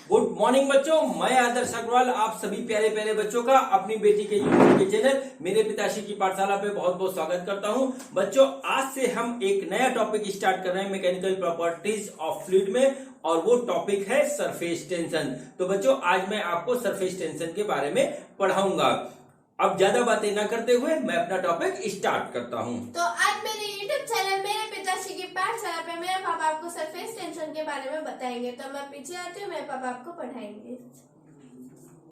Good morning बच्चों, मैं आदर्श अग्रवाल आप सभी प्यारे प्यारे बच्चों का अपनी बेटी के यूट्यूब के चैनल मेरे पिताश्री की पाठशाला पे बहुत बहुत स्वागत करता हूं। बच्चों, आज से हम एक नया टॉपिक स्टार्ट कर रहे हैं मैकेनिकल प्रॉपर्टीज ऑफ फ्लूइड में, और वो टॉपिक है सरफेस टेंशन। तो बच्चों, आज मैं आपको सरफेस टेंशन के बारे में पढ़ाऊंगा। अब ज्यादा बातें ना करते हुए मैं अपना टॉपिक स्टार्ट करता हूं। तो आज मेरे YouTube चैनल मेरे पिताश्री की पाठशाला पे मेरे पापा आपको सरफेस टेंशन के बारे में बताएंगे। तो मैं पीछे आती हूँ, मेरे पापा आपको पढ़ाएंगे।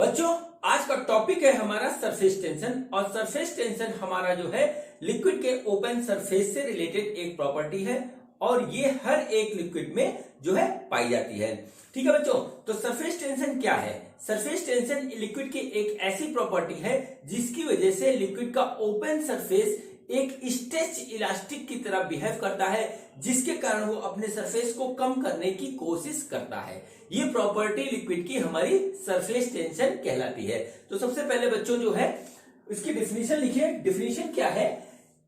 बच्चों, आज का टॉपिक है हमारा सरफेस टेंशन, और सरफेस टेंशन हमारा जो है लिक्विड के ओपन सरफेस से रिलेटेड एक प्रॉपर्टी है, और ये हर एक लिक्विड में जो है पाई जाती है। ठीक है बच्चों, तो सरफेस टेंशन क्या है? सरफेस टेंशन लिक्विड की एक ऐसी प्रॉपर्टी है जिसकी वजह से लिक्विड का ओपन सरफेस एक स्ट्रेच इलास्टिक की तरह बिहेव करता है, जिसके कारण वो अपने सरफेस को कम करने की कोशिश करता है। ये प्रॉपर्टी लिक्विड की हमारी सरफेस टेंशन कहलाती है। तो सबसे पहले बच्चों जो है इसकी डेफिनेशन लिखिए। डेफिनेशन क्या है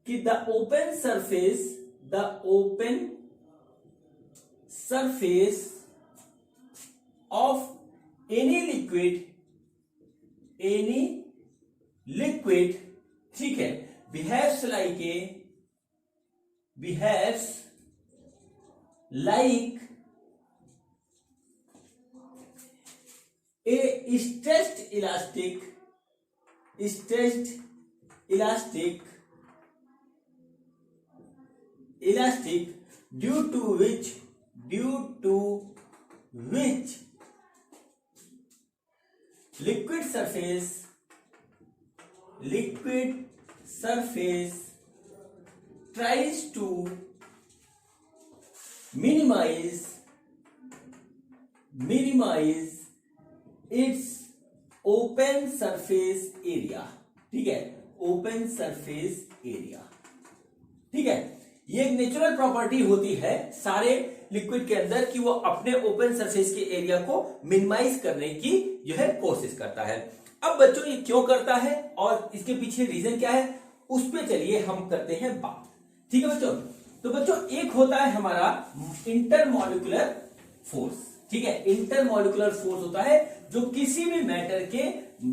कि the open surface of any liquid, ठीक है, behaves like a stressed elastic due to which liquid surface tries to minimize its open surface area। ठीक है, ओपन सरफेस एरिया। ठीक है, ये एक नेचुरल प्रॉपर्टी होती है सारे लिक्विड के अंदर कि वो अपने ओपन सरफेस के एरिया को मिनिमाइज करने की जो है कोशिश करता है। अब बच्चों ये क्यों करता है और इसके पीछे रीजन क्या है, उस पे चलिए हम करते हैं बात। ठीक है बच्चों, तो बच्चों एक होता है हमारा इंटरमॉलिक्यूलर फोर्स। ठीक है, इंटरमॉलिक्यूलर फोर्स होता है जो किसी भी मैटर के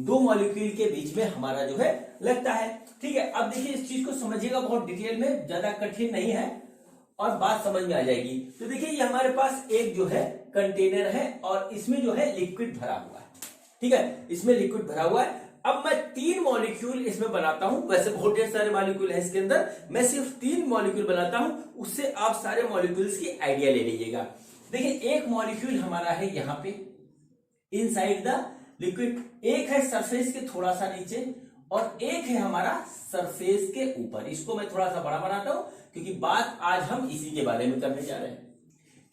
दो मॉलिक्यूल के बीच में हमारा जो है लगता है। ठीक है, अब देखिए इस चीज को समझिएगा बहुत डिटेल में, ज्यादा कठिन नहीं है और बात समझ में आ जाएगी। तो देखिए ये हमारे पास एक जो है कंटेनर है और इसमें जो है लिक्विड भरा हुआ है। ठीक है, इसमें लिक्विड भरा हुआ है। अब मैं 3 मॉलिक्यूल इसमें बनाता हूं, वैसे बहुत ढेर सारे मॉलिक्यूल है इसके अंदर, मैं सिर्फ 3 मॉलिक्यूल बनाता हूं, उससे आप सारे मॉलिक्यूल्स की आइडिया ले लीजिएगा। देखिए एक मॉलिक्यूल हमारा है यहां पे इनसाइड द लिक्विड, एक है सरफेस के थोड़ा सा नीचे, और एक है हमारा सरफेस के ऊपर। इसको मैं थोड़ा सा बड़ा बनाता हूं क्योंकि बात आज हम इसी के बारे में करने जा रहे हैं।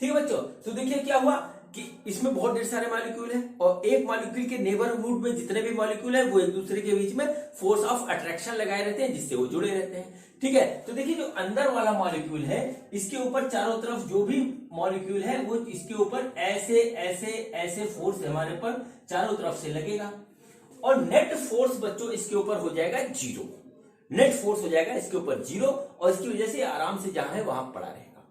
ठीक है बच्चों, तो देखिए क्या हुआ कि इसमें बहुत ढेर सारे मॉलिक्यूल हैं, और एक मॉलिक्यूल के नेबरहुड में जितने भी मॉलिक्यूल हैं वो एक दूसरे के बीच में फोर्स ऑफ अट्रैक्शन लगाए रहते हैं, जिससे वो जुड़े रहते हैं। ठीक है, तो देखिए जो अंदर वाला मॉलिक्यूल है इसके ऊपर चारों तरफ जो भी मॉलिक्यूल है वो इसके ऊपर ऐसे ऐसे ऐसे फोर्स हमारे पर चारों तरफ से लगेगा, और नेट फोर्स बच्चों इसके ऊपर हो जाएगा 0। नेट फोर्स हो जाएगा इसके ऊपर 0, और इसकी वजह से आराम से जहां है वहां पड़ा रहेगा।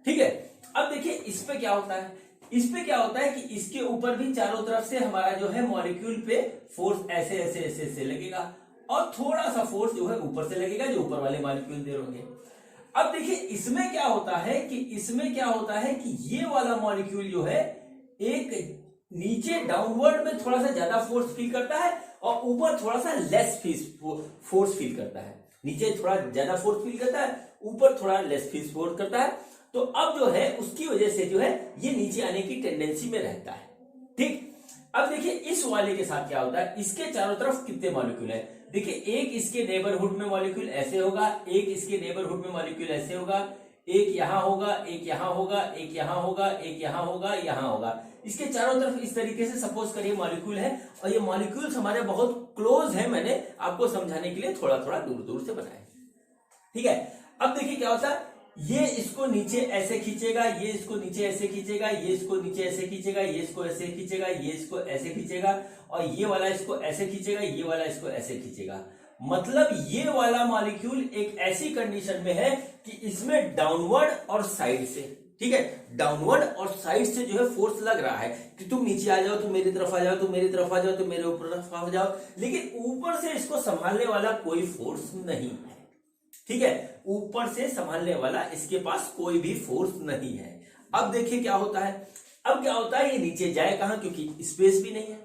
ठीक है, अब देखिए इस पे क्या होता है, इस पे क्या होता है कि इसके ऊपर भी चारों तरफ से हमारा जो है मॉलिक्यूल पे फोर्स ऐसे ऐसे ऐसे ऐसे लगेगा, और थोड़ा सा फोर्स जो है ऊपर से लगेगा जो ऊपर वाले मॉलिक्यूल दे होंगे। अब देखिए इसमें क्या होता है कि ये वाला मॉलिक्यूल जो है एक नीचे डाउनवर्ड में थोड़ा सा ज्यादा फोर्स फील करता है, और ऊपर थोड़ा सा लेस फोर्स फील करता है। नीचे थोड़ा ज्यादा फोर्स फील करता है, ऊपर थोड़ा लेस फोर्स करता है। तो अब जो है उसकी वजह से जो है ये नीचे आने की टेंडेंसी में रहता है। ठीक, अब देखिए इस वाले के साथ क्या होता है, इसके चारों तरफ कितने मॉलिक्यूल है। देखिए एक इसके नेबरहुड में मॉलिक्यूल ऐसे होगा, एक इसके नेबरहुड में मॉलिक्यूल ऐसे होगा, एक यहां होगा, एक यहां होगा, एक यहां होगा, एक यहां होगा, यहां होगा। इसके चारों तरफ इस तरीके से सपोज करिए मॉलिक्यूल है, और ये मॉलिक्यूल्स हमारे बहुत क्लोज है। मैंने आपको समझाने के लिए थोड़ा थोड़ा दूर दूर से बनाया। ठीक है, अब देखिए क्या होता है, ये इसको नीचे ऐसे खींचेगा, ये इसको नीचे ऐसे खींचेगा, ये इसको नीचे ऐसे खींचेगा, ये इसको ऐसे खींचेगा, ये इसको ऐसे खींचेगा, और ये वाला इसको ऐसे खींचेगा, ये वाला इसको ऐसे खींचेगा। मतलब ये वाला मॉलिक्यूल एक ऐसी कंडीशन में है कि इसमें डाउनवर्ड और साइड से, ठीक है, डाउनवर्ड और साइड से जो है फोर्स लग रहा है कि तुम नीचे आ जाओ, तुम मेरी तरफ आ जाओ, तुम मेरी तरफ आ जाओ, तुम मेरे ऊपर तरफ आ जाओ, लेकिन ऊपर से इसको संभालने वाला कोई फोर्स नहीं है। ठीक है, ऊपर से संभालने वाला इसके पास कोई भी फोर्स नहीं है। अब देखिए क्या होता है, अब क्या होता है, ये नीचे जाए कहां, क्योंकि स्पेस भी नहीं है।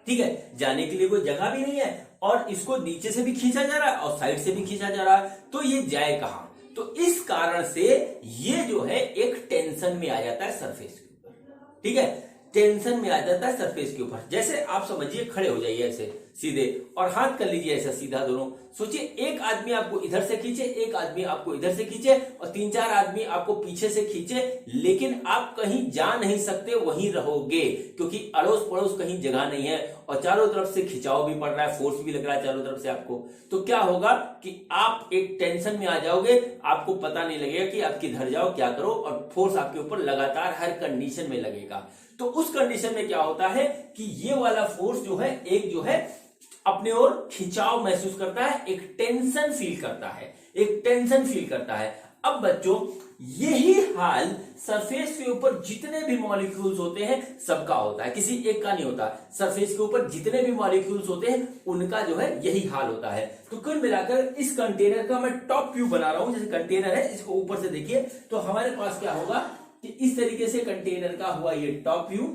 ठीक है, जाने के लिए कोई जगह भी नहीं है और इसको नीचे से भी खींचा जा रहा है और साइड से भी खींचा जा रहा है, तो ये जाए कहां। तो इस कारण से ये जो है एक टेंशन में आ जाता है सरफेस के ऊपर। ठीक है, टेंशन में आ जाता है सरफेस के ऊपर। जैसे आप समझिए, खड़े हो जाइए ऐसे सीधे और हाथ कर लीजिए ऐसा सीधा दोनों। सोचिए एक आदमी आपको इधर से खींचे, एक आदमी आपको इधर से खींचे और 3-4 आदमी आपको पीछे से खींचे, लेकिन आप कहीं जा नहीं सकते, वहीं रहोगे क्योंकि अड़ोस पड़ोस कहीं जगह नहीं है और चारों तरफ से खिंचाव भी पड़ रहा है, फोर्स भी लग रहा है चारों तरफ से आपको। तो क्या होगा कि आप एक टेंशन में आ जाओगे, आपको पता नहीं लगेगा कि आप किधर जाओ, क्या करो, और फोर्स आपके ऊपर लगातार हर कंडीशन में लगेगा। तो उस कंडीशन में क्या होता है कि ये वाला फोर्स जो है, एक जो है अपने ओर खिंचाव महसूस करता है, एक टेंशन फील करता है, एक टेंशन फील करता है। अब बच्चों यही हाल सरफेस के ऊपर जितने भी मॉलिक्यूल्स होते हैं सबका होता है, किसी एक का नहीं होता। सरफेस के ऊपर जितने भी मॉलिक्यूल्स होते हैं उनका जो है यही हाल होता है। तो कुल मिलाकर इस कंटेनर का मैं टॉप व्यू बना रहा हूं। जैसे कंटेनर है, इसको ऊपर से देखिए तो हमारे पास क्या होगा कि इस तरीके से कंटेनर का हुआ ये टॉप व्यू,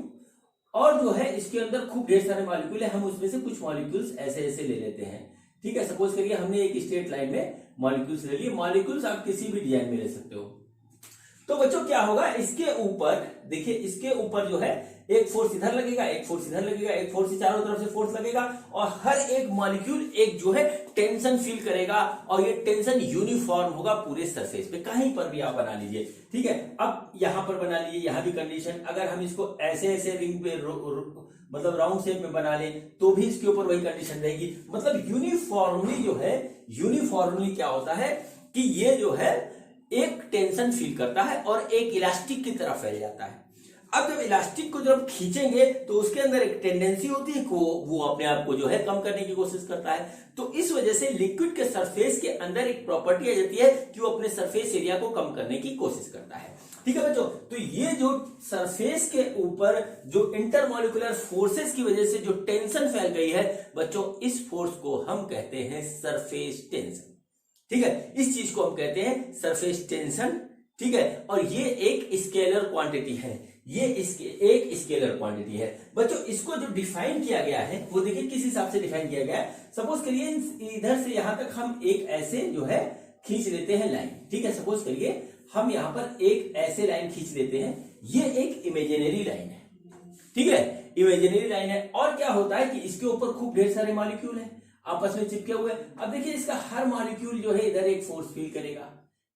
और जो है इसके अंदर खूब ढेर सारे मॉलिक्यूल है। हम उसमें से कुछ मॉलिक्यूल्स ऐसे ऐसे ले लेते हैं। ठीक है, सपोज करिए हमने एक स्ट्रेट लाइन में मॉलिक्यूल्स ले लिए। मॉलिक्यूल्स आप किसी भी डिजाइन में ले सकते हो। तो बच्चों क्या होगा, इसके ऊपर देखिए, इसके ऊपर जो है एक फोर्स इधर लगेगा, एक फोर्स इधर लगेगा, एक फोर्स चारों तरफ से फोर्स लगेगा और हर एक मॉलिक्यूल एक जो है टेंशन फील करेगा और ये टेंशन यूनिफॉर्म होगा पूरे सरफेस पे, कहीं पर भी आप बना लीजिए। ठीक है, अब यहां पर बना लीजिए, यहां भी कंडीशन। अगर हम इसको ऐसे ऐसे रिंग पे मतलब राउंड शेप में बना लें तो भी इसके ऊपर वही कंडीशन रहेगी। मतलब यूनिफॉर्मली जो है, यूनिफॉर्मली क्या होता है कि ये जो है एक टेंशन फील करता है और एक इलास्टिक की तरफ फैल जाता है। अब जब इलास्टिक को जब खींचेंगे तो उसके अंदर एक टेंडेंसी होती है कि वो अपने आप को जो है कम करने की कोशिश करता है। तो इस वजह से लिक्विड के सरफेस के अंदर एक प्रॉपर्टी आ जाती है कि वो अपने सरफेस एरिया को कम करने की कोशिश करता है। ठीक है बच्चों, तो ये जो सरफेस के ऊपर जो इंटरमॉलिक्यूलर फोर्सेस की वजह से जो टेंशन फैल गई है बच्चों, इस फोर्स को हम कहते हैं सरफेस टेंशन। ठीक है, इस चीज को हम कहते हैं सरफेस टेंशन। ठीक है, और ये एक स्केलर क्वांटिटी है, ये एक स्केलर क्वांटिटी है बच्चों। इसको जो डिफाइन किया गया है वो देखिए किस हिसाब से डिफाइन किया गया है। सपोज करिए इधर से यहां तक हम एक ऐसे जो है खींच लेते हैं लाइन। ठीक है, सपोज करिए हम यहां पर एक ऐसे लाइन खींच लेते हैं, ये एक इमेजिनरी लाइन है। ठीक है, इमेजिनरी लाइन है और क्या होता है कि इसके ऊपर खूब ढेर सारे मॉलिक्यूल है आपस में चिपके हुए। अब देखिए इसका हर मॉलिक्यूल जो है इधर एक फोर्स फील करेगा।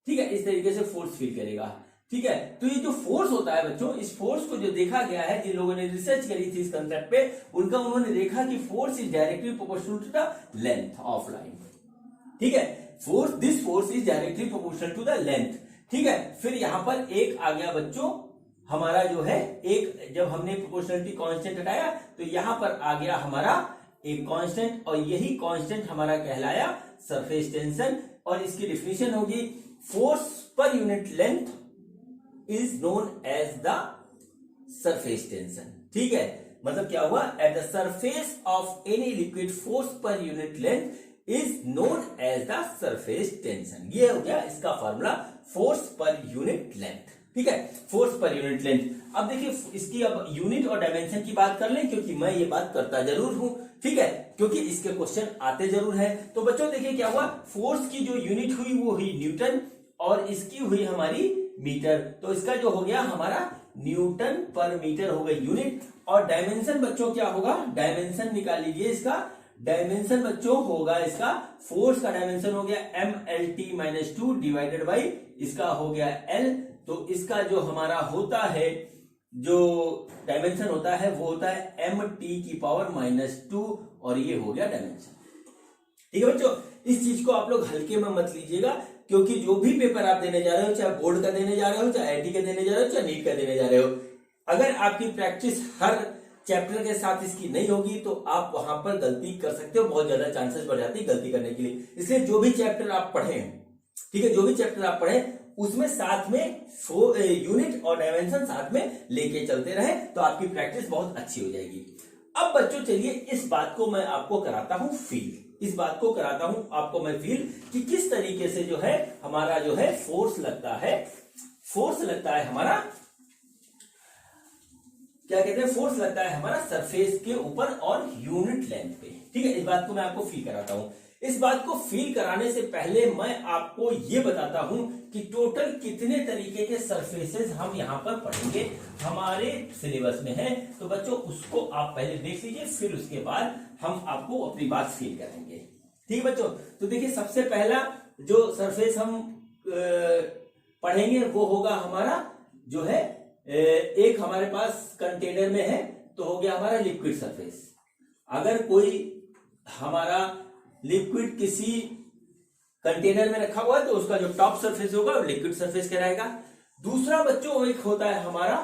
ठीक है, इस तरीके से फोर्स फील करेगा। ठीक है, तो ये जो फोर्स होता है बच्चों, इस फोर्स को जो देखा गया है, जिन लोगों ने रिसर्च करी थी इस कंसेप्ट पे, उन्होंने देखा कि force is directly proportional to the length of line. ठीक है, this force is directly proportional to the length. ठीक है, फिर यहां पर एक आ गया बच्चों हमारा जो है एक, जब हमने प्रोपोर्शनलिटी कांस्टेंट हटाया तो यहां पर आ गया हमारा एक कांस्टेंट और यही कांस्टेंट हमारा कहलाया सरफेस टेंशन। और इसकी डिफिनीशन होगी force per unit length is known as the surface tension. ठीक है, मतलब क्या हुआ, at the surface of any liquid force per unit length is known as the surface tension. ये हो गया इसका formula, force per unit length. ठीक है, फोर्स पर यूनिट लेंथ। अब देखिए इसकी अब यूनिट और डायमेंशन की बात कर लें, क्योंकि मैं ये बात करता जरूर हूं। ठीक है, क्योंकि इसके क्वेश्चन आते जरूर है। तो बच्चों देखिए क्या हुआ, फोर्स की जो यूनिट हुई वो हुई न्यूटन और इसकी हुई हमारी मीटर। तो इसका जो हो गया हमारा न्यूटन पर मीटर हो गई यूनिट। और डायमेंशन बच्चों क्या होगा, डायमेंशन निकाल लीजिए इसका। डायमेंशन बच्चों होगा इसका, फोर्स का डायमेंशन हो गया MLT-2 डिवाइडेड बाई इसका हो गया L। तो इसका जो हमारा होता है, जो डायमेंशन होता है वो होता है MT⁻⁻2 और ये हो गया डायमेंशन। ठीक है बच्चों, इस चीज को आप लोग हल्के में मत लीजिएगा, क्योंकि जो भी पेपर आप देने जा रहे हो, चाहे बोर्ड का देने जा रहे हो, चाहे IIT का देने जा रहे हो, चाहे नीट का देने जा रहे हो, अगर आपकी प्रैक्टिस हर चैप्टर के साथ इसकी नहीं होगी तो आप वहां पर गलती कर सकते हो, बहुत ज्यादा चांसेस बढ़ जाती है गलती करने के लिए। इसलिए जो भी चैप्टर आप पढ़े, ठीक है, जो भी चैप्टर आप पढ़े उसमें साथ में यूनिट और डायमेंशन साथ में लेके चलते रहे तो आपकी प्रैक्टिस बहुत अच्छी हो जाएगी। अब बच्चों चलिए इस बात को मैं आपको कराता हूं फील, इस बात को कराता हूं आपको मैं फील कि किस तरीके से जो है हमारा जो है फोर्स लगता है, फोर्स लगता है हमारा, क्या कहते हैं, फोर्स लगता है हमारा सरफेस के ऊपर और यूनिट लेंथ पे। ठीक है, इस बात को मैं आपको फील कराता हूं। इस बात को फील कराने से पहले मैं आपको यह बताता हूं कि टोटल कितने तरीके के सरफेसेस हम यहां पर पढ़ेंगे, हमारे सिलेबस में है। तो बच्चों उसको आप पहले देख लीजिए, फिर उसके बाद हम आपको अपनी बात फील करेंगे। ठीक है बच्चों, तो देखिए सबसे पहला जो सरफेस हम पढ़ेंगे वो होगा हमारा जो है एक हमारे पास कंटेनर में है तो हो गया हमारा लिक्विड सरफेस। अगर कोई हमारा लिक्विड किसी कंटेनर में रखा हुआ है तो उसका जो टॉप सरफेस होगा वो लिक्विड सरफेस कहलाएगा। दूसरा बच्चों एक होता है हमारा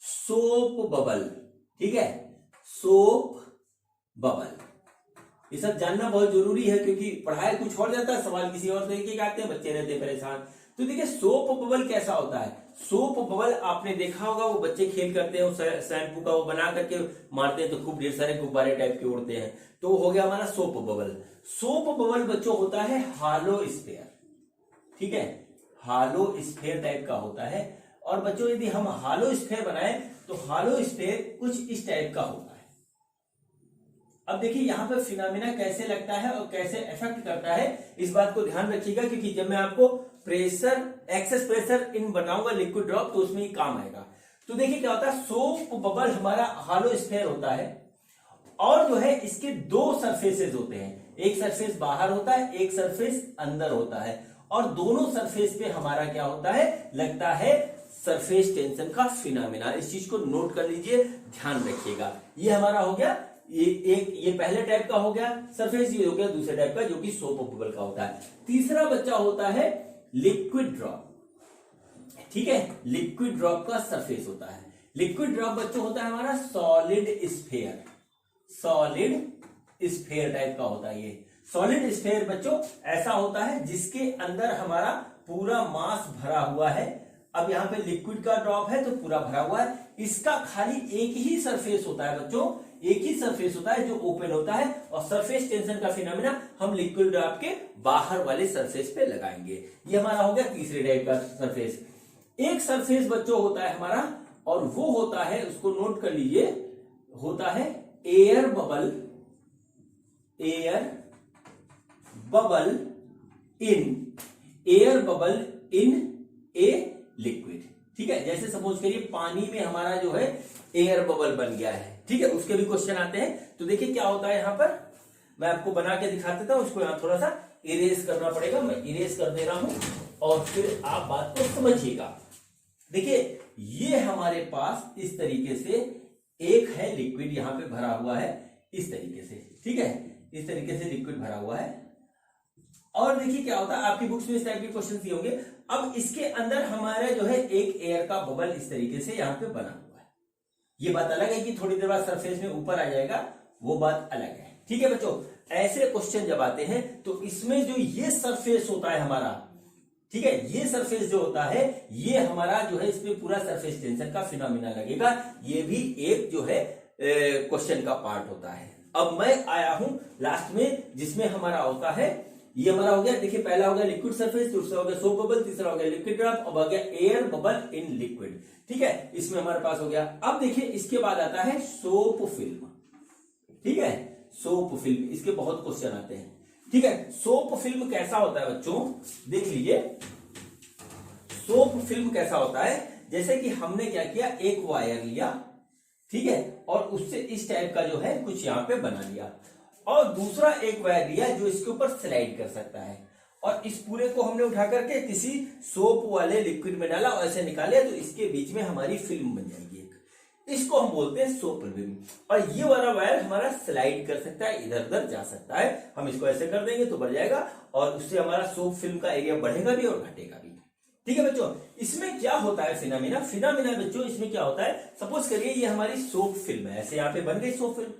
सोप बबल। ठीक है, सोप बबल, ये सब जानना बहुत जरूरी है क्योंकि पढ़ाई कुछ और जाता है, सवाल किसी और तरीके के आते हैं, बच्चे रहते हैं परेशान। तो देखिए सोप बबल कैसा होता है। सोप बबल आपने देखा होगा, वो बच्चे खेल करते हैं, शैम्पू का वो बना करके मारते हैं तो खूब ढेर सारे गुब्बारे टाइप के उड़ते हैं, तो हो गया हमारा सोप बबल। सोप बबल बच्चों होता है हालो स्फेयर। ठीक है, हालो स्फेयर टाइप का होता है। और बच्चों यदि हम हालो स्फेयर बनाए तो हालो स्फेयर कुछ इस टाइप का होता है। अब देखिए यहां पर फिनोमेना कैसे लगता है और कैसे इफेक्ट करता है, इस बात को ध्यान रखिएगा क्योंकि जब मैं आपको प्रेशर, एक्सेस प्रेशर इन बनाऊंगा लिक्विड ड्रॉप तो उसमें ही काम आएगा। तो देखिए क्या होता है, सोप बबल हमारा हालो स्फेयर होता है और जो है इसके दो सरफेसेस होते हैं, एक सरफेस बाहर होता है, एक सरफेस अंदर होता है, और दोनों सरफेस पे हमारा क्या होता है, लगता है सरफेस टेंशन का फिनोमेना। इस चीज को नोट कर लीजिए, ध्यान रखिएगा। ये हमारा हो गया ये पहले टाइप का हो गया सरफेस, ये हो गया दूसरे टाइप का जो कि सोप बबल का होता है। तीसरा बच्चा होता है लिक्विड ड्रॉप। ठीक है, लिक्विड ड्रॉप का सरफेस होता है। लिक्विड ड्रॉप बच्चों होता है हमारा solid sphere, solid sphere type का होता है। ये सॉलिड स्फेयर बच्चों ऐसा होता है जिसके अंदर हमारा पूरा मास भरा हुआ है। अब यहां पे लिक्विड का ड्रॉप है तो पूरा भरा हुआ है, इसका खाली एक ही सरफेस होता है बच्चों, एक ही सरफेस होता है जो ओपन होता है, और सरफेस टेंशन का फिनोमेना हम लिक्विड ड्रॉप के बाहर वाले सरफेस पे लगाएंगे। ये हमारा हो गया तीसरे टाइप का सरफेस। एक सरफेस बच्चों होता है हमारा, और वो होता है, उसको नोट कर लीजिए, होता है air bubble, air bubble in a liquid. ठीक है, जैसे सपोज करिए पानी में हमारा जो है एयर बबल बन गया है। ठीक है, उसके भी क्वेश्चन आते हैं। तो देखिए क्या होता है यहां पर, मैं आपको बना के दिखा देता हूं, इसको यहां थोड़ा सा इरेज करना पड़ेगा, मैं इरेज कर दे रहा हूं और फिर आप बात को समझिएगा। देखिए ये हमारे पास इस तरीके से एक है लिक्विड यहां पे भरा हुआ है, इस तरीके से। ठीक है, इस तरीके से लिक्विड भरा हुआ है, और देखिए क्या होता है, आपकी बुक्स में इस टाइप के क्वेश्चन दिए होंगे। अब इसके अंदर हमारा जो है एक एयर का बबल इस तरीके से यहां पे बना हुआ है। ये बात अलग है कि थोड़ी देर बाद सरफेस में ऊपर आ जाएगा, वो बात अलग है। ठीक है बच्चों, ऐसे क्वेश्चन जब आते हैं तो इसमें जो ये सरफेस होता है हमारा, ठीक है, ये सरफेस जो होता है ये हमारा जो है इसमें पूरा सरफेस टेंशन का फिनोमेना लगेगा। ये भी एक जो है क्वेश्चन का पार्ट होता है। अब मैं आया हूं लास्ट में जिसमें हमारा होता है, ये हमारा हो गया, देखिए पहला हो गया लिक्विड सरफेस, दूसरा हो गया सोप बबल, तीसरा हो गया लिक्विड ड्रॉप, अब आ गया एयर बबल इन लिक्विड। ठीक है, इसमें हमारे पास हो गया। अब देखिए इसके बाद आता है सोप फिल्म। ठीक है, सोप फिल्म, इसके बहुत क्वेश्चन आते हैं। ठीक है, सोप फिल्म कैसा होता है बच्चों, देख लीजिए सोप फिल्म कैसा होता है। जैसे कि हमने क्या किया, एक वायर लिया, ठीक है, और उससे इस टाइप का जो है कुछ यहां पे बना लिया, और दूसरा एक वायर लिया जो इसके ऊपर स्लाइड कर सकता है, और इस पूरे को हमने उठा करके किसी सोप वाले लिक्विड में डाला और ऐसे निकाले तो इसके बीच में हमारी फिल्म बन जाएगी। इसको हम बोलते हैं सोप फिल्म। और ये वाला वायर हमारा स्लाइड कर सकता है, इधर उधर जा सकता है। हम इसको ऐसे कर देंगे तो बढ़ जाएगा, और उससे हमारा सोप फिल्म का एरिया बढ़ेगा भी और घटेगा भी। ठीक है बच्चों, इसमें क्या होता है फिनोमेना बच्चों, इसमें क्या होता है, सपोज करिए ये हमारी सोप फिल्म है, ऐसे यहाँ पे बन गई सोप फिल्म।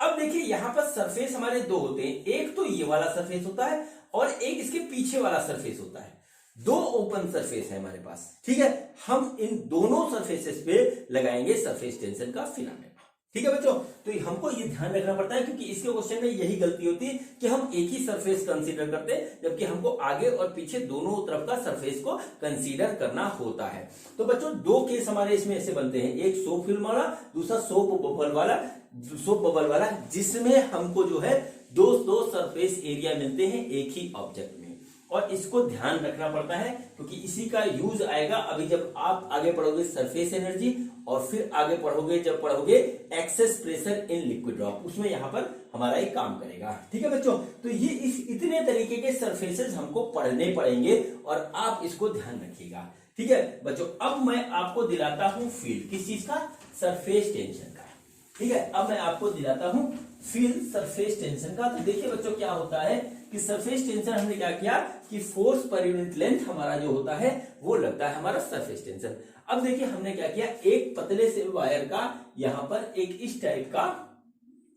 अब देखिए यहां पर सरफेस हमारे दो होते हैं, एक तो ये वाला सरफेस होता है और एक इसके पीछे वाला सरफेस होता है। दो ओपन सरफेस है हमारे पास, ठीक है। हम इन दोनों सरफेसेस पे लगाएंगे सरफेस टेंशन का फिलामेंट, ठीक है बच्चों। तो हमको ये ध्यान रखना पड़ता है क्योंकि इसके क्वेश्चन में यही गलती होती है कि हम एक ही सरफेस कंसीडर करते हैं, जबकि हमको आगे और पीछे दोनों तरफ का सरफेस को कंसीडर करना होता है। तो बच्चों दो केस हमारे इसमें ऐसे बनते हैं, एक सोप फिल्म वाला, दूसरा सोप बबल वाला, जिसमें हमको जो है दो सरफेस एरिया मिलते हैं एक ही ऑब्जेक्ट में। और इसको ध्यान रखना पड़ता है क्योंकि इसी का यूज आएगा अभी जब आप आगे पढ़ोगे सरफेस एनर्जी, और फिर आगे पढ़ोगे जब पढ़ोगे excess pressure in liquid drop, उसमें यहां पर हमारा एक काम करेगा, ठीक है बच्चों। तो ये इतने तरीके के सरफेसेस हमको पढ़ने पड़ेंगे और आप इसको ध्यान रखिएगा, ठीक है बच्चों। अब मैं आपको दिलाता हूं फील्ड, किस चीज का? सरफेस टेंशन का, ठीक है। अब मैं आपको दिलाता हूं फील्ड सरफेस टेंशन का। तो देखिए बच्चों क्या होता है कि सरफेस टेंशन हमने क्या किया कि फोर्स पर यूनिट लेंथ हमारा जो होता है वो लगता है हमारा सरफेस टेंशन। अब देखिए हमने क्या किया, एक पतले से वायर का यहां पर एक इस टाइप का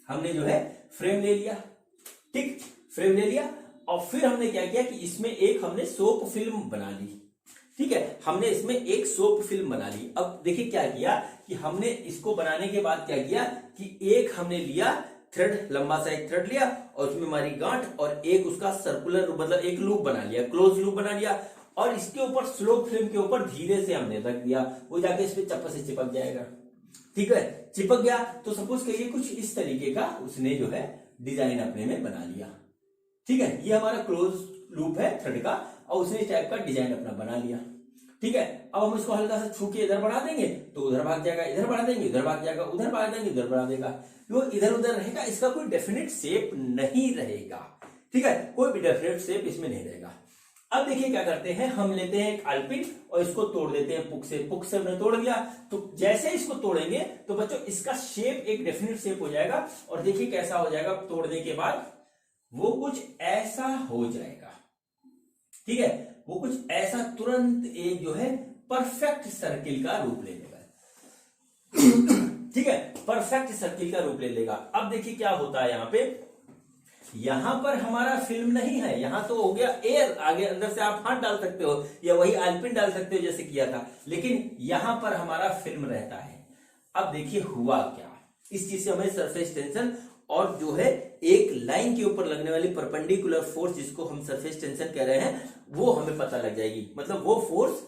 हमने जो है फ्रेम ले लिया, ठीक, फ्रेम ले लिया। और फिर हमने क्या किया कि इसमें एक हमने सोप फिल्म बना ली, ठीक है, हमने इसमें एक सोप फिल्म बना ली। अब देखिए क्या किया कि हमने इसको बनाने के बाद क्या किया कि एक हमने लिया थ्रेड, लंबा सा एक थ्रेड लिया और उसमें हमारी गांठ, और एक उसका सर्कुलर मतलब एक लूप बना लिया, क्लोज लूप बना लिया, और इसके ऊपर स्लोप फिल्म के ऊपर धीरे से हमने रख दिया, वो जाके इस पे चप्पल से चिपक जाएगा, ठीक है। चिपक गया तो सपोज करिए कुछ इस तरीके का उसने जो है डिजाइन अपने में बना लिया, ठीक है। ये हमारा क्लोज लूप है थ्रेड का और उसने इस टाइप का डिजाइन अपना बना लिया, ठीक है। अब हम इसको हल्का सा छू के इधर बढ़ा देंगे तो उधर भाग जाएगा, इधर बढ़ा देंगे इधर भाग जाएगा, उधर बढ़ा देंगे उधर बढ़ा देगा, वो इधर उधर रहेगा, इसका कोई डेफिनेट शेप नहीं रहेगा, ठीक है, कोई भी डेफिनेट शेप इसमें नहीं रहेगा। अब देखिए क्या करते हैं, हम लेते हैं एक आलपिन और इसको तोड़ देते हैं पुक से हमने तोड़ दिया। तो जैसे इसको तोड़ेंगे तो बच्चों इसका शेप एक डेफिनेट शेप हो जाएगा, और देखिए कैसा हो जाएगा तोड़ने के बाद, वो कुछ ऐसा हो जाएगा, ठीक है, वो कुछ ऐसा तुरंत एक जो है परफेक्ट सर्किल का रूप ले लेगा, ठीक है, परफेक्ट सर्किल का रूप ले लेगा। अब देखिए क्या होता है यहां पर हमारा फिल्म नहीं है, यहां तो हो गया एयर, आगे अंदर से आप हाथ डाल सकते हो या वही आलपिन डाल सकते हो जैसे किया था, लेकिन यहां पर हमारा फिल्म रहता है। अब देखिए हुआ क्या, इस चीज से हमें सरफेस टेंशन और जो है एक लाइन के ऊपर लगने वाली परपेंडिकुलर फोर्स जिसको हम सरफेस टेंशन कह रहे हैं वो हमें पता लग जाएगी, मतलब वो फोर्स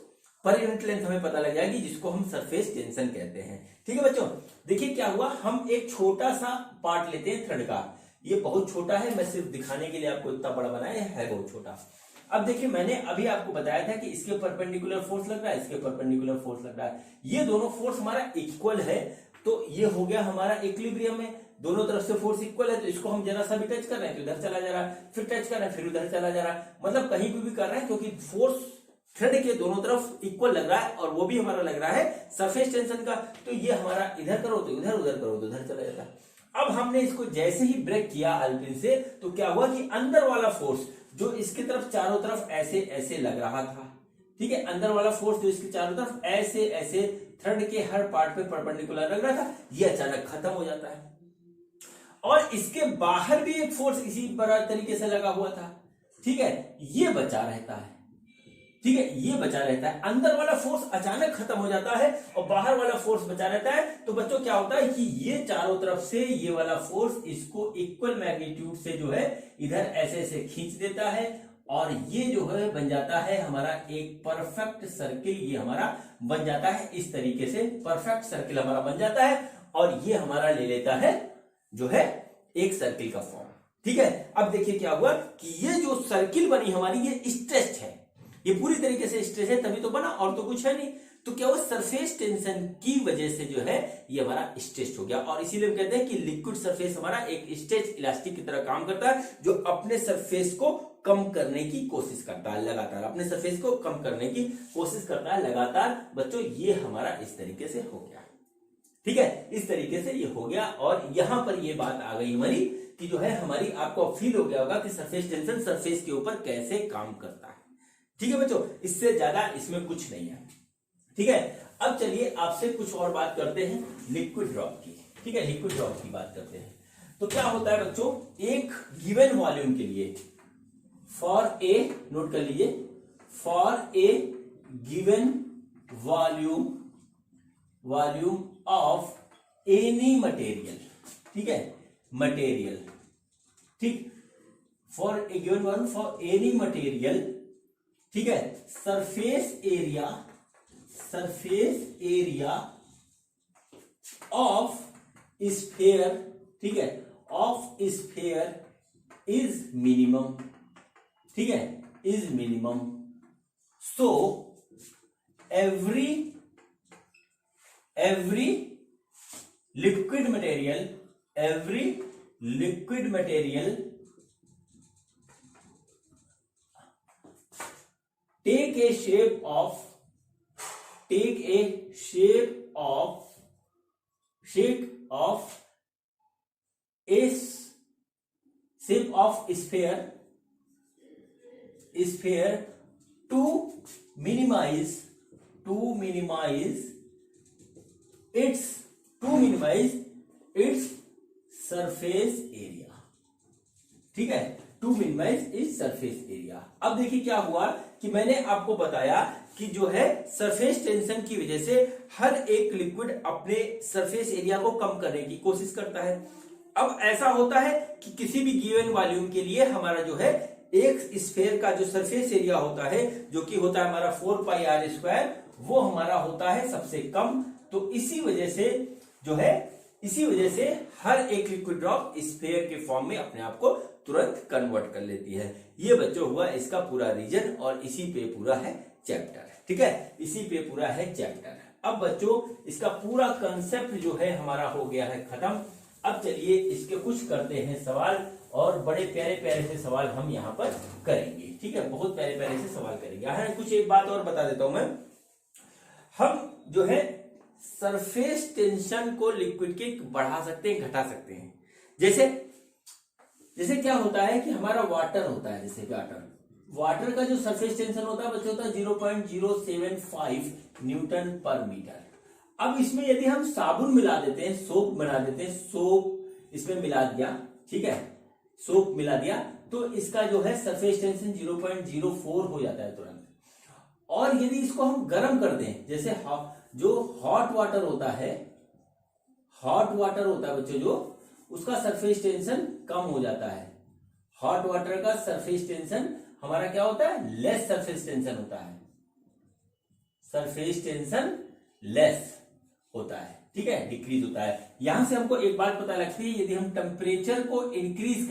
पर यूनिट लेंथ हमें पता लग जाएगी जिसको हम सरफेस टेंशन कहते हैं, ठीक है बच्चों। देखिए क्या हुआ, हम एक छोटा सा पार्ट लेते हैं थ्रेड का, ये बहुत छोटा है, मैं सिर्फ दिखाने के लिए आपको इतना बड़ा बनाया है बहुत छोटा। अब देखिए मैंने अभी आपको बताया था कि इसके परपेंडिकुलर फोर्स लग रहा है, इसके परपेंडिकुलर फोर्स लग रहा है, ये दोनों फोर्स हमारा इक्वल है, तो ये हो गया हमारा इक्विलिब्रियम में, दोनों तरफ से फोर्स इक्वल है, तो इसको हम जरा सा भी टच कर रहे हैं तो इधर चला जा रहा है, फिर टच कर रहे हैं फिर उधर चला जा रहा है, मतलब कहीं भी कर रहे हैं क्योंकि फोर्स थ्रेड के दोनों तरफ इक्वल लग रहा है और वो भी हमारा लग रहा है सरफेस टेंशन का, तो ये हमारा इधर करो तो इधर, उधर करो तो उधर चला जाता है। अब हमने इसको जैसे ही ब्रेक किया आलपिन से तो क्या हुआ कि अंदर वाला फोर्स जो इसकी तरफ चारों तरफ ऐसे ऐसे लग रहा था, ठीक है, अंदर वाला फोर्स जो इसके चारों तरफ ऐसे ऐसे थ्रेड के हर पार्ट पे परपेंडिकुलर लग रहा था, ये अचानक खत्म हो जाता है। और इसके बाहर भी एक फोर्स इसी तरीके से लगा हुआ था, ठीक है, ये बचा रहता है, ठीक है, ये बचा रहता है, अंदर वाला फोर्स अचानक खत्म हो जाता है और बाहर वाला फोर्स बचा रहता है। तो बच्चों क्या होता है कि ये चारों तरफ से ये वाला फोर्स इसको इक्वल मैग्नीट्यूड से जो है इधर ऐसे ऐसे खींच देता है और ये जो है बन जाता है हमारा एक परफेक्ट सर्किल, ये हमारा बन जाता है इस तरीके से परफेक्ट सर्किल हमारा बन जाता है और ये हमारा ले लेता है जो है एक सर्किल का फॉर्म, ठीक है। अब देखिए क्या हुआ कि ये जो सर्किल बनी हमारी ये स्ट्रेच्ड है, ये पूरी तरीके से स्ट्रेच है तभी तो बना, और तो कुछ है नहीं, तो क्या वो सरफेस टेंशन की वजह से जो है ये हमारा स्ट्रेच हो गया। और इसीलिए हम कहते हैं कि लिक्विड सरफेस हमारा एक स्ट्रेच इलास्टिक की तरह काम करता है जो अपने सरफेस को कम करने की कोशिश करता है लगातार, अपने सरफेस को कम करने की कोशिश करता है लगातार। बच्चों ये हमारा इस तरीके से हो गया, ठीक है, इस तरीके से ये हो गया। और यहां पर ये बात आ गई हमारी कि जो है हमारी आपको फील हो गया होगा कि सरफेस टेंशन सरफेस के ऊपर कैसे काम करता है, ठीक है बच्चों, इससे ज्यादा इसमें कुछ नहीं है, ठीक है। अब चलिए आपसे कुछ और बात करते हैं लिक्विड ड्रॉप की, ठीक है, लिक्विड ड्रॉप की बात करते हैं। तो क्या होता है बच्चों, एक गिवन वॉल्यूम के लिए फॉर ए, नोट कर लीजिए, for a given volume of any material, ठीक है, मटेरियल, ठीक, for a given volume for any material, ठीक है, सरफेस एरिया ऑफ स्फीयर, ठीक है, ऑफ स्फीयर इज मिनिमम, ठीक है, is minimum. So every liquid material take a shape of sphere to minimize its surface area, ठीक है, to minimize is surface area. अब देखिए क्या हुआ कि मैंने आपको बताया कि जो है सरफेस टेंशन की वजह से हर एक लिक्विड अपने सरफेस एरिया को कम करने की कोशिश करता है। अब ऐसा होता है कि किसी भी गिवन वॉल्यूम के लिए हमारा जो है एक स्फीयर का जो सरफेस एरिया होता है, जो कि होता है हमारा 4πr², वो हमारा होता है सबसे कम। तो इसी वजह से हर एक लिक्विड ड्रॉप स्फीयर के फॉर्म में अपने आप को तुरंत कन्वर्ट कर लेती है। ये बच्चों हुआ इसका पूरा रीजन और इसी पे पूरा है चैप्टर, ठीक है, इसी पे पूरा है चैप्टर। अब बच्चों इसका पूरा कंसेप्ट जो है हमारा हो गया है खत्म। अब चलिए इसके कुछ करते हैं सवाल, और बड़े प्यारे प्यारे से सवाल हम यहाँ पर करेंगे, ठीक है, बहुत प्यारे प्यारे से सवाल करेंगे। हाँ, कुछ एक बात और बता देता हूं मैं, हम जो है सरफेस टेंशन को लिक्विड के बढ़ा सकते हैं, घटा सकते हैं। जैसे क्या होता है कि हमारा वाटर होता है, जैसे वाटर का जो सरफेस टेंशन होता है बच्चों होता है 0.075 न्यूटन पर मीटर। अब इसमें यदि हम साबुन मिला देते हैं, सोप बना देते हैं, सोप इसमें मिला दिया, ठीक है, सोप मिला दिया, तो इसका जो है सरफेस टेंशन 0.04 हो जाता है तुरंत। और यदि इसको हम गर्म कर दें, जैसे जो हॉट वाटर होता है बच्चों, जो उसका सरफेस टेंशन कम हो जाता है। हॉट वाटर का सरफेस टेंशन हमारा क्या होता है, लेस सरफेस टेंशन होता है, सरफेस टेंशन लेस होता है, ठीक है, डिक्रीज होता है। यहां से हमको एक बात पता लगती है, यदि हम टेम्परेचर को इंक्रीज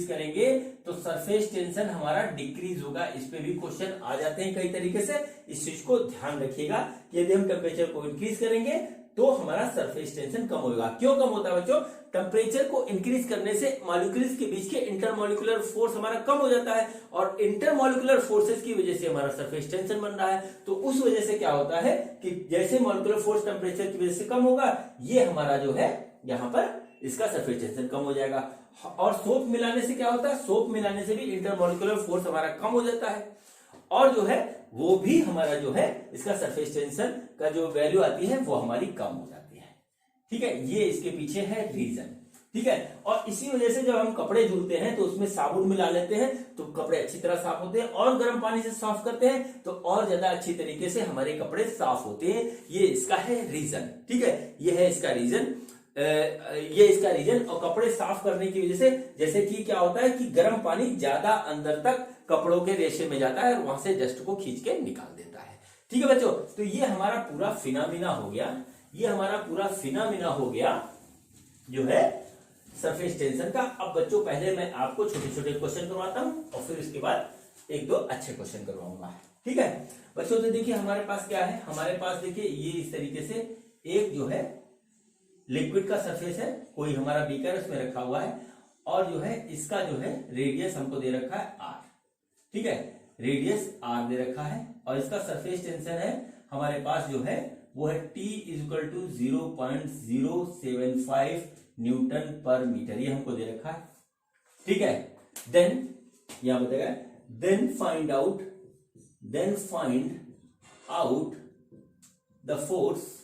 करेंगे तो सरफेस टेंशन हमारा डिक्रीज होगा। इस पे भी क्वेश्चन आ जाते हैं कई तरीके से, इस चीज को ध्यान रखिएगा। यदि हम टेम्परेचर को इंक्रीज करेंगे तो हमारा सरफेस टेंशन कम होगा। क्यों कम होता है बच्चों, टेम्परेचर को इंक्रीज करने से मॉलिक्यूल्स के बीच के इंटरमॉलिक्यूलर फोर्स हमारा कम हो जाता है, और इंटरमॉलिक्यूलर फोर्सेस की वजह से हमारा सरफेस टेंशन बन रहा है। तो उस वजह से क्या होता है कि जैसे मॉलिक्यूलर फोर्स टेम्परेचर की वजह से कम होगा, ये हमारा जो है यहाँ पर इसका सरफेस टेंशन कम हो जाएगा। और सोप मिलाने से क्या होता है, सोप मिलाने से भी इंटरमॉलिक्यूलर फोर्स हमारा कम हो जाता है, और जो है वो भी हमारा जो है इसका सरफेस टेंशन का जो वैल्यू आती है वो हमारी कम हो जाती है, ठीक है। ये इसके पीछे है रीजन, ठीक है। और इसी वजह से जब हम कपड़े धुलते हैं तो उसमें साबुन मिला लेते हैं तो कपड़े अच्छी तरह साफ होते हैं, और गर्म पानी से साफ करते हैं तो और ज्यादा अच्छी तरीके से हमारे कपड़े साफ होते हैं। ये इसका है रीजन, ठीक है, ये है इसका रीजन, ये इसका रीजन। और कपड़े साफ करने की वजह से जैसे कि क्या होता है कि गर्म पानी ज्यादा अंदर तक कपड़ों के रेशे में जाता है और वहां से डस्ट को खींच के निकाल देता है, ठीक है बच्चों। तो ये हमारा पूरा फिनोमिना हो गया, ये हमारा पूरा फिनोमिना हो गया जो है सरफेस टेंशन का। अब बच्चों पहले मैं आपको छोटे छोटे क्वेश्चन करवाता हूं और फिर उसके बाद एक दो अच्छे क्वेश्चन करवाऊंगा, ठीक है बच्चों। तो देखिए हमारे पास क्या है, हमारे पास देखिए ये इस तरीके से एक जो है लिक्विड का सरफेस है, कोई हमारा बीकर उसमें रखा हुआ है, और जो है इसका जो है रेडियस हमको दे रखा है r, ठीक है, रेडियस r दे रखा है, और इसका सरफेस टेंशन है हमारे पास जो है वो है T = 0.075 न्यूटन पर मीटर, ये हमको दे रखा है, ठीक है। देन यहां बताएगा then find out the force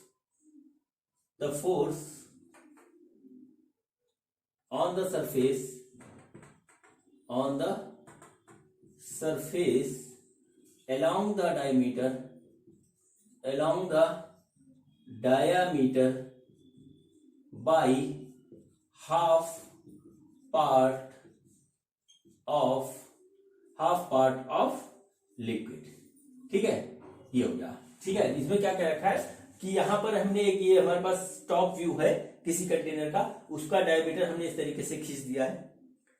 on the surface along the diameter by half part of liquid। ठीक है, ये हो गया। ठीक है, इसमें क्या क्या रखा है कि यहां पर हमने एक, ये हमारे पास टॉप व्यू है किसी कंटेनर का, उसका डायमीटर हमने इस तरीके से खींच दिया है।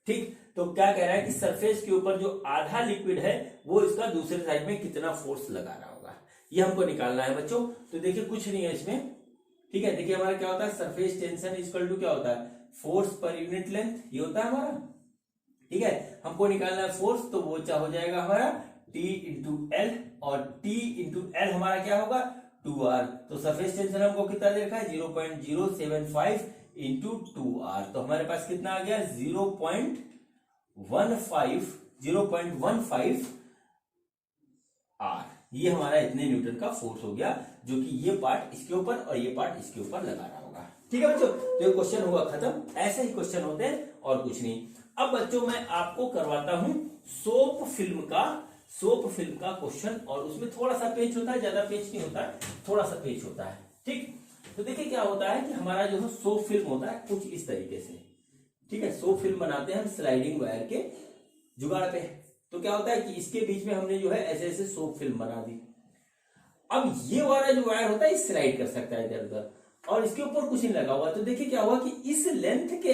ठीक, तो क्या कह रहा है कि सरफेस के ऊपर जो आधा लिक्विड है वो इसका दूसरे साइड में कितना फोर्स लगा रहा होगा, ये हमको निकालना है बच्चों। तो देखिए कुछ नहीं है इसमें। ठीक है, देखिए हमारा क्या होता है, सरफेस टेंशन इक्वल टू क्या होता है, फोर्स पर यूनिट लेंथ, ये होता है हमारा। ठीक है, हमको निकालना है फोर्स, तो वो क्या हो जाएगा हमारा T इंटू एल, और T इंटू एल हमारा क्या होगा 2R। तो सरफेस टेंशन हमको कितना दे रखा है 0.075 इंटू 2R, तो हमारे पास कितना आ गया 0.15 R। ये हमारा इतने न्यूटन का फोर्स हो गया, जो कि ये पार्ट इसके ऊपर और ये पार्ट इसके ऊपर लगा रहा होगा। ठीक है बच्चों, तो ये क्वेश्चन हुआ खत्म। ऐसे ही क्वेश्चन होते हैं और कुछ नहीं। अब बच्चों मैं आपको करवाता हूं सोप फिल्म का क्वेश्चन, और उसमें थोड़ा सा पेच होता है, ज्यादा पेच नहीं होता है, थोड़ा सा पेच होता है। ठीक, तो देखिए क्या होता है कि हमारा जो है सोप फिल्म होता है कुछ इस तरीके से। ठीक है, सोप फिल्म बनाते हैं हम स्लाइडिंग वायर के जुगाड़ पे। तो क्या होता है कि इसके बीच में हमने जो है ऐसे ऐसे सोप फिल्म बना दी। अब ये वाला जो वायर होता है ये स्लाइड कर सकता है इधर उधर, और इसके ऊपर कुछ नहीं लगा हुआ। तो देखिए क्या हुआ कि इस लेंथ के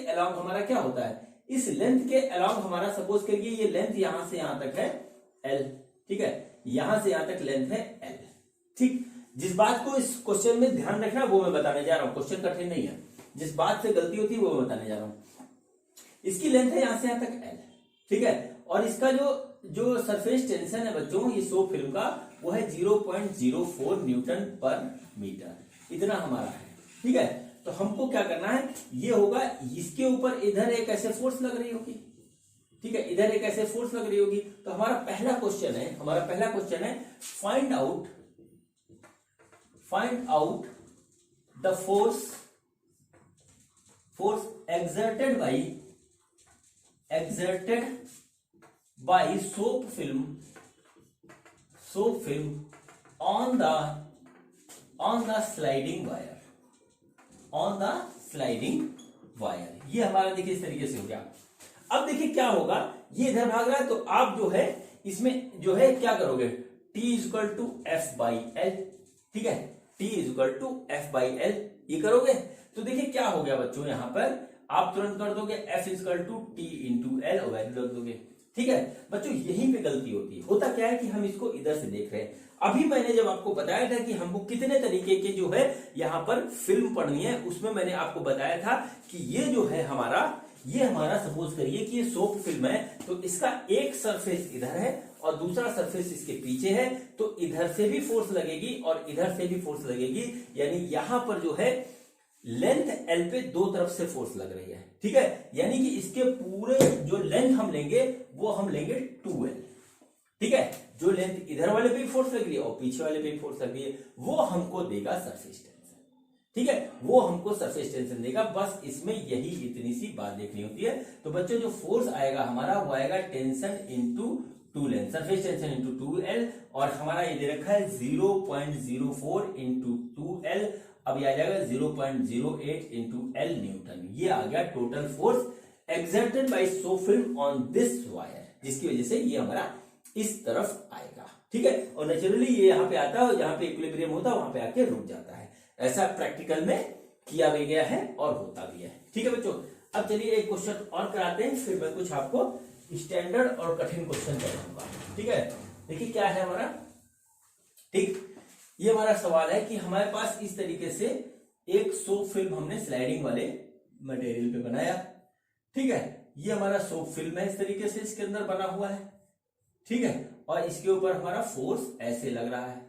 अलोंग हमारा क्या होता है, इस लेंथ के अलोंग हमारा सपोज करिए ये लेंथ यहां से यहां तक है L। ठीक है, यहां से यहां तक लेंथ है L। ठीक, जिस बात को इस क्वेश्चन में ध्यान रखना वो मैं बताने जा रहा हूं, क्वेश्चन कठिन नहीं है, जिस बात से गलती होती है वो मैं बताने जा रहा हूं। इसकी लेंथ है यहां से यहां तक L। ठीक है, और इसका जो सरफेस टेंशन है बच्चों ये सोप फिल्म का, वो है 0.04 न्यूटन पर मीटर, इतना हमारा है। ठीक है, तो हमको क्या करना है, ये होगा इसके ऊपर इधर एक ऐसे फोर्स लग रही होगी। ठीक है, इधर एक ऐसे फोर्स लग रही होगी। तो हमारा पहला क्वेश्चन है find out the force exerted by soap film on the sliding wire। ये हमारा देखिए इस तरीके से हो गया। अब देखिए क्या होगा, ये इधर भाग रहा है, तो आप जो है इसमें जो है क्या करोगे, T equal to F by L. ठीक है, T equal to F by L, ये करोगे तो देखिए क्या हो गया बच्चों, यहां पर आप तुरंत कर दोगे F equal to T into L और वैल्यू रख दोगे। ठीक है बच्चों, यहीं पे गलती होती है। होता क्या है कि हम इसको इधर से देख रहे हैं। अभी मैंने जब आपको बताया था कि हमको कितने तरीके के जो है यहाँ पर फिल्म पढ़नी है, उसमें मैंने आपको बताया था कि ये जो है हमारा सपोज करिए कि ये सोप फिल्म है, तो इसका एक सरफेस इधर है और दूसरा सरफेस इसके पीछे है, तो इधर से भी फोर्स लगेगी और इधर से भी फोर्स लगेगी, यानी यहां पर जो है लेंथ L पे दो तरफ से फोर्स लग रही है। ठीक है, यानी कि इसके पूरे जो लेंथ हम लेंगे वो हम लेंगे 2L। ठीक है, जो लेंथ इधर वाले पे भी फोर्स लग रही है और पीछे वाले पे भी फोर्स लग रही है, वो हमको देगा सरफेस टेंशन। ठीक है, वो हमको सरफेस टेंशन देगा। बस इसमें यही इतनी सी बात देखनी होती है। तो बच्चों जो फोर्स आएगा हमारा वो आएगा tension into 2 length, surface tension into 2L, और हमारा ये दे रखा है 0.04 इंटू 2L। अब ये आ जाएगा 0.08 इंटू L न्यूटन। ये आ गया total force exerted by soap film on this wire, जिसकी वजह से ये हमारा इस तरफ आएगा। ठीक है, और नेचुरली ये यहाँ पे आता है, जहां पे इक्विलिब्रियम होता है वहां पे आके रुक जाता है। ऐसा प्रैक्टिकल में किया भी गया है और होता भी है। ठीक है बच्चों, अब चलिए एक क्वेश्चन और कराते हैं, फिर मैं कुछ आपको स्टैंडर्ड और कठिन क्वेश्चन कराऊंगा। ठीक है, देखिए क्या है हमारा। ठीक, ये हमारा सवाल है कि हमारे पास इस तरीके से एक सोप फिल्म हमने स्लाइडिंग वाले मटेरियल पे बनाया। ठीक है, ये हमारा सोप फिल्म है, इस तरीके से इसके अंदर बना हुआ है। ठीक है, और इसके ऊपर हमारा फोर्स ऐसे लग रहा है।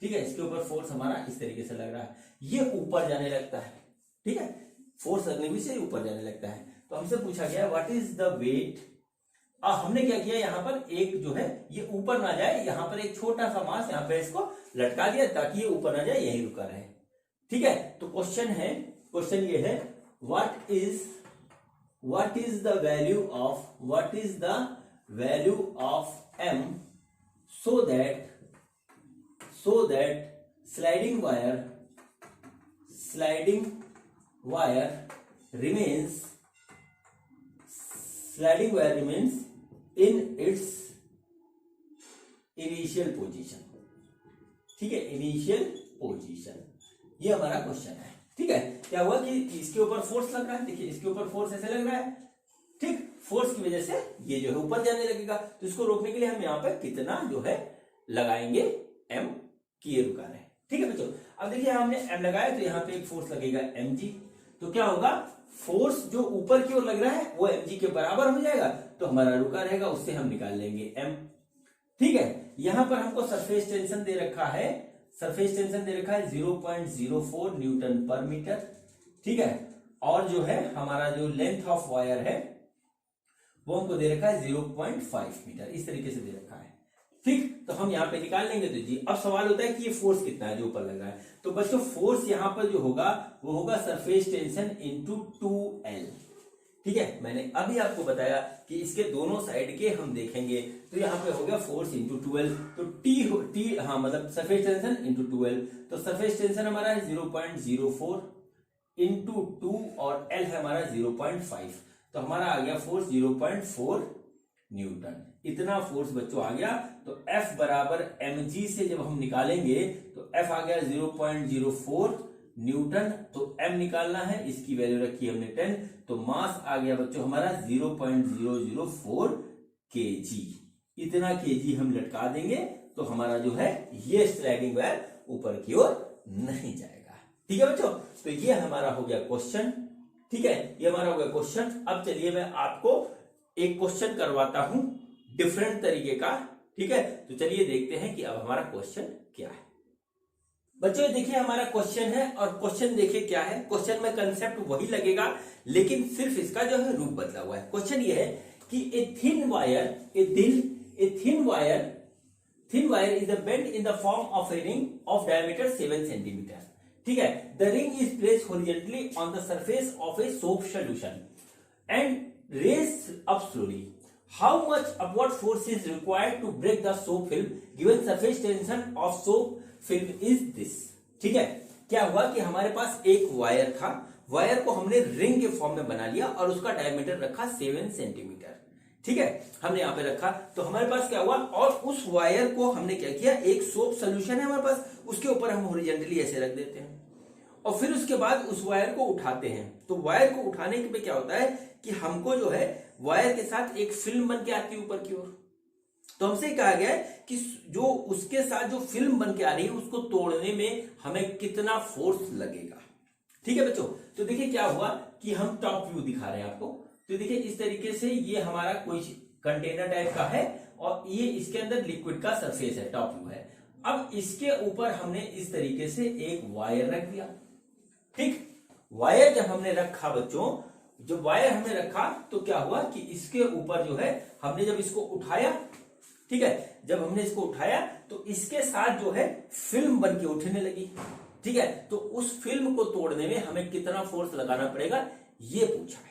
ठीक है, इसके ऊपर फोर्स हमारा इस तरीके से लग रहा है, ये ऊपर जाने लगता है। ठीक है, फोर्स लगने भी से ऊपर जाने लगता है। तो हमसे पूछा गया व्हाट इज द वेट। हमने क्या किया, यहाँ पर एक जो है ये ऊपर ना जाए, यहाँ पर एक छोटा सा मास यहाँ पे इसको लटका दिया ताकि ये ऊपर ना जाए, यही रुका रहे। ठीक है, तो क्वेश्चन ये है what is what is the value of m so that sliding wire remains in its initial position. ठीक है, इनिशियल पोजीशन, ये हमारा क्वेश्चन है। ठीक है, क्या हुआ कि इसके ऊपर फोर्स लग रहा है, देखिए इसके ऊपर फोर्स ऐसे लग रहा है, ठीक, फोर्स की वजह से ये जो है ऊपर जाने लगेगा, तो इसको रोकने के लिए हम यहाँ पे कितना जो है लगाएंगे, m किए रुका रहे। ठीक है बच्चों, अब देखिए हमने m लगाया तो यहाँ पे एक फोर्स लगेगा mg, तो क्या होगा, फोर्स जो ऊपर की ओर लग रहा है वो mg के बराबर हो जाएगा, तो हमारा रुका रहेगा, उससे हम निकाल लेंगे m। ठीक है, यहां पर हमको सरफेस टेंशन दे रखा है, 0.04 न्यूटन पर मीटर। ठीक है, और जो है हमारा जो लेंथ ऑफ वायर है वो हमको दे रखा है 0.5 मीटर, इस तरीके से दे रखा है। ठीक, तो हम यहाँ पे निकाल लेंगे। तो जी अब सवाल होता है कि ये फोर्स कितना है जो ऊपर लग रहा है, तो बच्चों फोर्स यहाँ पर जो होगा वो होगा सरफेस टेंशन इंटू 2L। ठीक है, मैंने अभी आपको बताया कि इसके दोनों साइड के हम देखेंगे, तो यहाँ पे हो गया फोर्स इंटू 2L, तो टी हाँ मतलब सरफेस टेंशन इंटू 2L, तो सरफेस टेंशन हमारा है 0.04 इंटू 2 और L है हमारा 0.5, तो हमारा आ गया फोर्स 0.4 न्यूटन। इतना फोर्स बच्चों आ गया, तो F बराबर mg से जब हम निकालेंगे तो F आ गया 0.04 न्यूटन, तो m निकालना है, इसकी वैल्यू रखी हमने 10, तो मास आ गया बच्चों हमारा 0.004 kg। इतना kg हम लटका देंगे तो हमारा जो है ये स्लाइडिंग वायर ऊपर की ओर नहीं जाएगा। ठीक है बच्चों, तो ये हमारा हो गया क्वेश्चन। ठीक है, ये हमारा हो गया क्वेश्चन। अब चलिए मैं आपको एक क्वेश्चन करवाता हूं डिफरेंट तरीके का। ठीक है, तो चलिए देखते हैं कि अब हमारा क्वेश्चन क्या है। बच्चों देखिए हमारा क्वेश्चन है, और क्वेश्चन देखिए क्या है, क्वेश्चन में कंसेप्ट वही लगेगा लेकिन सिर्फ इसका जो है रूप बदला हुआ है। क्वेश्चन ये है कि a thin wire is bent in the form of a ring of diameter 7 centimeter. ठीक है, the ring is placed horizontally on the surface of a soap solution and raised up slowly. How much upward force is required to break the soap film given surface tension of soap film is this? ठीक है, क्या हुआ कि हमारे पास एक wire था, wire को हमने रिंग के फॉर्म में बना लिया और उसका डायमीटर रखा 7 सेंटीमीटर। ठीक है, हमने यहाँ पे रखा, तो हमारे पास क्या हुआ, और उस वायर को हमने क्या किया, एक सोप सोल्यूशन है हमारे पास, उसके ऊपर हम हॉरिजॉन्टली ऐसे रख देते हैं और फिर उसके बाद उस वायर को उठाते हैं। तो वायर को उठाने के पे क्या होता है कि हमको जो है वायर के साथ एक फिल्म बन के आती है ऊपर की ओर, तो हमसे कहा गया है कि जो उसके साथ जो फिल्म बन के आ रही है उसको तोड़ने में हमें कितना फोर्स लगेगा। ठीक है बच्चों, तो देखिए क्या हुआ कि हम टॉप व्यू दिखा रहे हैं आपको, तो देखिए इस तरीके से ये हमारा कोई कंटेनर टाइप का है और ये इसके अंदर लिक्विड का सरफेस है, टॉप व्यू है। अब इसके ऊपर हमने इस तरीके से एक वायर रख दिया। ठीक, वायर जब हमने रखा बच्चों, जब वायर हमने रखा तो क्या हुआ कि इसके ऊपर जो है हमने जब इसको उठाया, ठीक है, जब हमने इसको उठाया तो इसके साथ जो है फिल्म बन के उठने लगी। ठीक है, तो उस फिल्म को तोड़ने में हमें कितना फोर्स लगाना पड़ेगा ये पूछा है।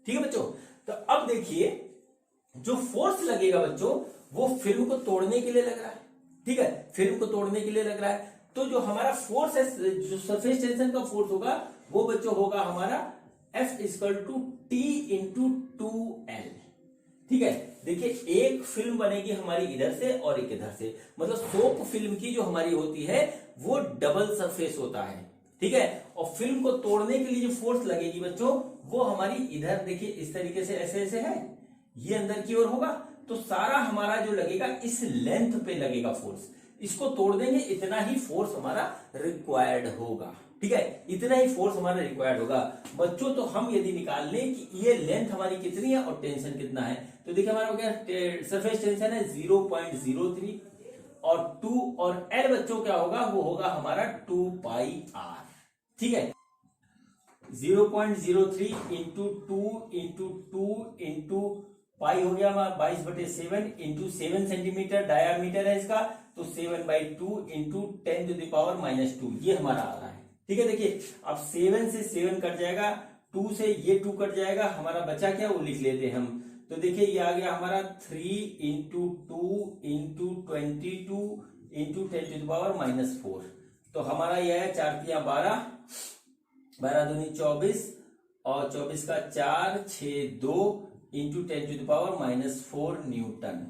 ठीक है बच्चों, तो अब देखिए जो फोर्स लगेगा बच्चों वो फिल्म को तोड़ने के लिए लग रहा है। ठीक है, फिल्म को तोड़ने के लिए लग रहा है, तो जो हमारा फोर्स है, जो सरफेस टेंशन का फोर्स होगा वो बच्चों होगा हमारा F = T × 2L। ठीक है, देखिए एक फिल्म बनेगी हमारी इधर से और एक इधर से, मतलब सोप फिल्म की जो हमारी होती है वो डबल सरफेस होता है। ठीक है, और फिल्म को तोड़ने के लिए जो फोर्स लगेगी बच्चों वो हमारी इधर देखिए इस तरीके से ऐसे ऐसे है, ये अंदर की ओर होगा, तो सारा हमारा जो लगेगा इस लेंथ पे लगेगा फोर्स। इसको तोड़ देंगे इतना ही फोर्स हमारा रिक्वायर्ड होगा। ठीक है, इतना ही फोर्स हमारा रिक्वायर्ड होगा बच्चों। तो हम यदि निकाल लें कि ये लेंथ हमारी कितनी है और टेंशन कितना है, तो देखिए हमारा हो गया सरफेस टेंशन है 0.03 और 2 और L बच्चों क्या होगा, वो होगा हमारा 2πr। ठीक है, 0.03 × 2 × 2 पाई हो गया हमारा 22/7 × 7 सेंटीमीटर डायामीटर है इसका, तो 7/2 × 10⁻², ये हमारा आ रहा है। ठीक है, देखिए अब 7 से 7 कट जाएगा, 2 से ये 2 कट जाएगा, हमारा बचा क्या वो लिख लेते हैं हम। तो देखिए ये आ गया हमारा 3 इंटू 2 इंटू 22 इंटू 10⁻⁻4। तो हमारा यह है 4 तिया 12, 12 दूनी 24 और 24 का 4 6 2 इंटू 10⁻⁻4 न्यूटन।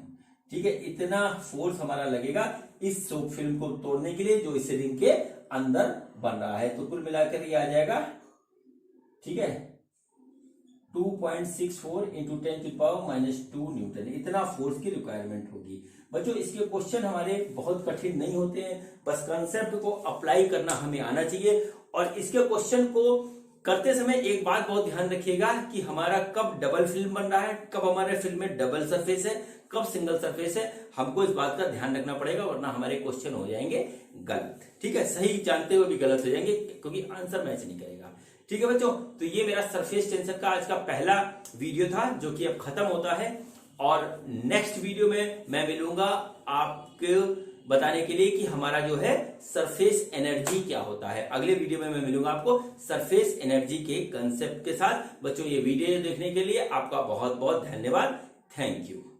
ठीक है, इतना फोर्स हमारा लगेगा इस सोप फिल्म को तोड़ने के लिए जो इस रिंग के अंदर बन रहा है। तो कुल मिलाकर ये आ जाएगा, ठीक है, 2.64 इंटू 10⁻⁻2 न्यूटन। इतना फोर्स की रिक्वायरमेंट होगी। बच्चों इसके क्वेश्चन हमारे बहुत कठिन नहीं होते हैं, बस कंसेप्ट को अप्लाई करना हमें आना चाहिए। और इसके क्वेश्चन को करते समय एक बात बहुत ध्यान रखिएगा कि हमारा कब डबल फिल्म बन रहा है, कब हमारे फिल्म में डबल सरफेस है, कब सिंगल सरफेस है, हमको इस बात का ध्यान रखना पड़ेगा, वरना हमारे क्वेश्चन हो जाएंगे गलत। ठीक है, सही जानते हुए भी गलत हो जाएंगे क्योंकि आंसर मैच नहीं करेगा। ठीक है बच्चों, तो ये मेरा सरफेस टेंशन का आज का पहला वीडियो था जो कि अब खत्म होता है। और नेक्स्ट वीडियो में मैं मिलूंगा आपको बताने के लिए कि हमारा जो है सरफेस एनर्जी क्या होता है। अगले वीडियो में मैं मिलूंगा आपको सरफेस एनर्जी के कंसेप्ट के साथ। बच्चों ये वीडियो देखने के लिए आपका बहुत बहुत धन्यवाद। Thank you.